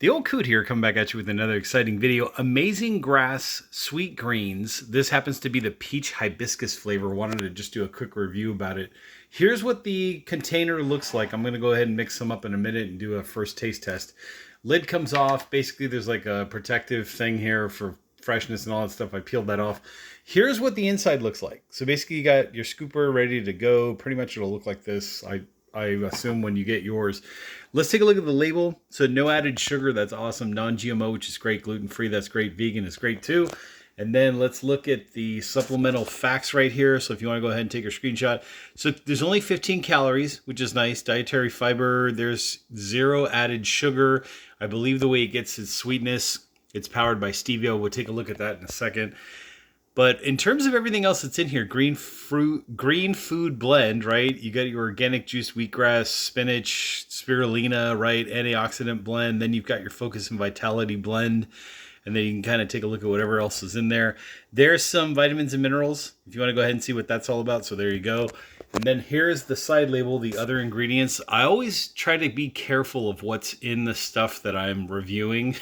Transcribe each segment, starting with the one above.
The old coot here coming back at you with another exciting video. Amazing Grass Sweet Greens. This happens to be the peach hibiscus flavor. Wanted to just do a quick review about it. Here's what the container looks like. I'm going to go ahead and mix them up in a minute and do a first taste test. Lid comes off. Basically, there's like a protective thing here for freshness and all that stuff. I peeled that off. Here's what the inside looks like. So basically, you got your scooper ready to go. Pretty much it'll look like this. I assume when you get yours. Let's take a look at the label. So no added sugar, that's awesome. Non-GMO, which is great. Gluten-free, that's great. Vegan is great too. And then let's look at the supplemental facts right here. So if you want to go ahead and take a screenshot. So there's only 15 calories, which is nice. Dietary fiber, there's 0 added sugar. I believe the way it gets its sweetness, it's powered by stevia. We'll take a look at that in a second. But in terms of everything else that's in here, green food blend, right? You got your organic juice, wheatgrass, spinach, spirulina, right? Antioxidant blend. Then you've got your focus and vitality blend. And then you can kind of take a look at whatever else is in there. There's some vitamins and minerals if you want to go ahead and see what that's all about. So there you go. And then here's the side label, the other ingredients. I always try to be careful of what's in the stuff that I'm reviewing,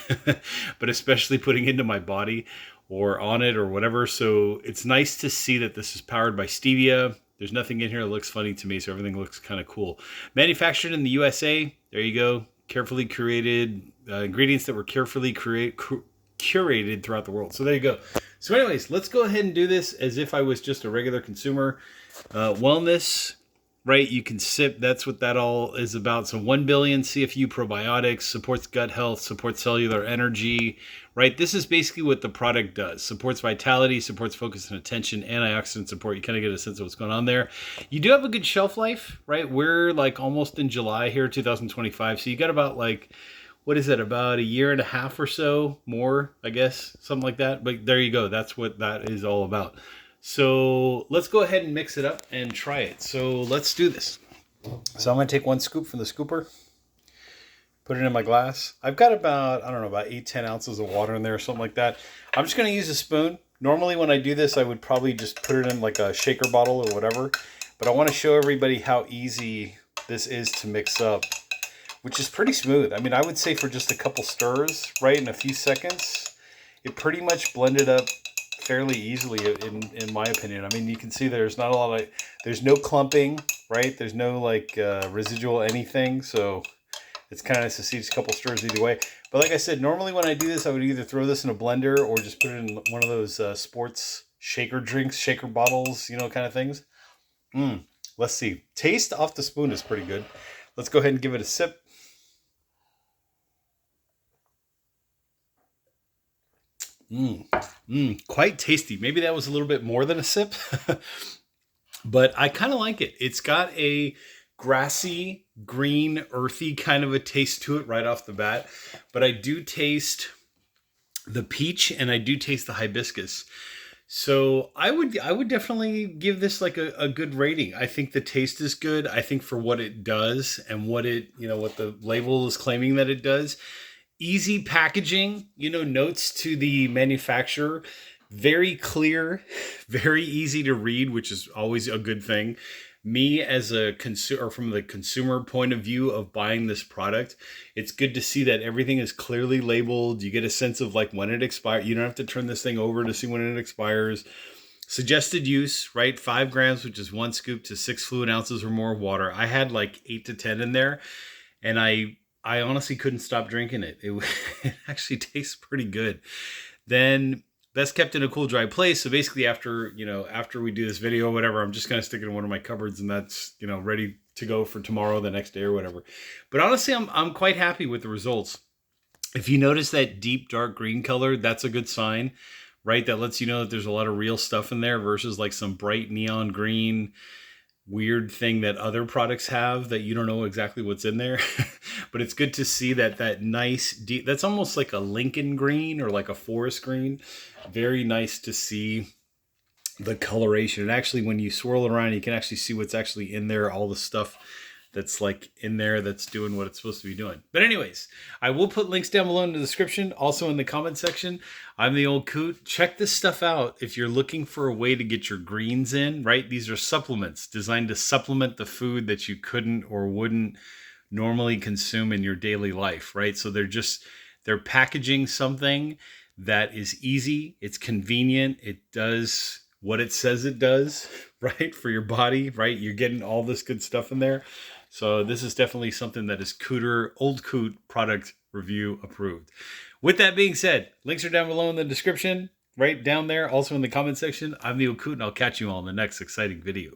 but especially putting into my body or on it or whatever. So it's nice to see that this is powered by stevia. There's nothing in here that looks funny to me, so everything looks kind of cool. Manufactured in the USA. There you go. Carefully curated ingredients that were carefully curated throughout the world. So there you go. So anyways, let's go ahead and do this as if I was just a regular consumer. Wellness, right? You can sip. That's what that all is about. So 1 billion CFU probiotics, supports gut health, supports cellular energy, right? This is basically what the product does. Supports vitality, supports focus and attention, antioxidant support. You kind of get a sense of what's going on there. You do have a good shelf life, right? We're like almost in July here, 2025. So you got about like, what is it? About a year and a half or so more, I guess, something like that. But there you go. That's what that is all about. So let's go ahead and mix it up and try it. So let's do this. So I'm going to take 1 scoop from the scooper, put it in my glass. I've got about, I don't know, about 8-10 ounces of water in there or something like that. I'm just going to use a spoon. Normally when I do this, I would probably just put it in like a shaker bottle or whatever. But I want to show everybody how easy this is to mix up, which is pretty smooth. I mean, I would say for just a couple stirs, right, in a few seconds, it pretty much blended up fairly easily in my opinion. I mean, you can see there's not a lot of, there's no clumping, right? There's no like residual anything. So it's kind of nice to see just a couple stirs either way. But like I said, normally when I do this, I would either throw this in a blender or just put it in one of those sports shaker drinks, shaker bottles, you know, kind of things. Let's see. Taste off the spoon is pretty good. Let's go ahead and give it a sip. Quite tasty. Maybe that was a little bit more than a sip, but I kind of like it. It's got a grassy, green, earthy kind of a taste to it right off the bat, but I do taste the peach and I do taste the hibiscus. So I would definitely give this like a good rating. I think the taste is good. I think for what it does and what it, you know, what the label is claiming that it does. Easy packaging, you know, notes to the manufacturer, very clear, very easy to read, which is always a good thing. Me as a consumer, from the consumer point of view of buying this product, it's good to see that everything is clearly labeled. You get a sense of like when it expires. You don't have to turn this thing over to see when it expires. Suggested use, right? 5 grams, which is 1 scoop to 6 fluid ounces or more of water. I had like 8 to 10 in there, and I honestly couldn't stop drinking it. It actually tastes pretty good. Then best kept in a cool, dry place. So basically after we do this video or whatever, I'm just going to stick it in one of my cupboards and that's, you know, ready to go for tomorrow, the next day or whatever. But honestly, I'm quite happy with the results. If you notice that deep, dark green color, that's a good sign, right? That lets you know that there's a lot of real stuff in there versus like some bright neon green weird thing that other products have that you don't know exactly what's in there. But it's good to see that nice deep, that's almost like a Lincoln green or like a forest green. Very nice to see the coloration. And actually when you swirl it around, you can actually see what's actually in there, all the stuff that's like in there that's doing what it's supposed to be doing. But anyways, I will put links down below in the description, also in the comment section. I'm the old coot. Check this stuff out if you're looking for a way to get your greens in, right? These are supplements designed to supplement the food that you couldn't or wouldn't normally consume in your daily life, right? So they're just They're packaging something that is easy, it's convenient, it does what it says it does, right? For your body, right? You're getting all this good stuff in there. So this is definitely something that is Old Coot product review approved. With that being said, links are down below in the description, right down there, also in the comment section. I'm the Old Coot, and I'll catch you all in the next exciting video.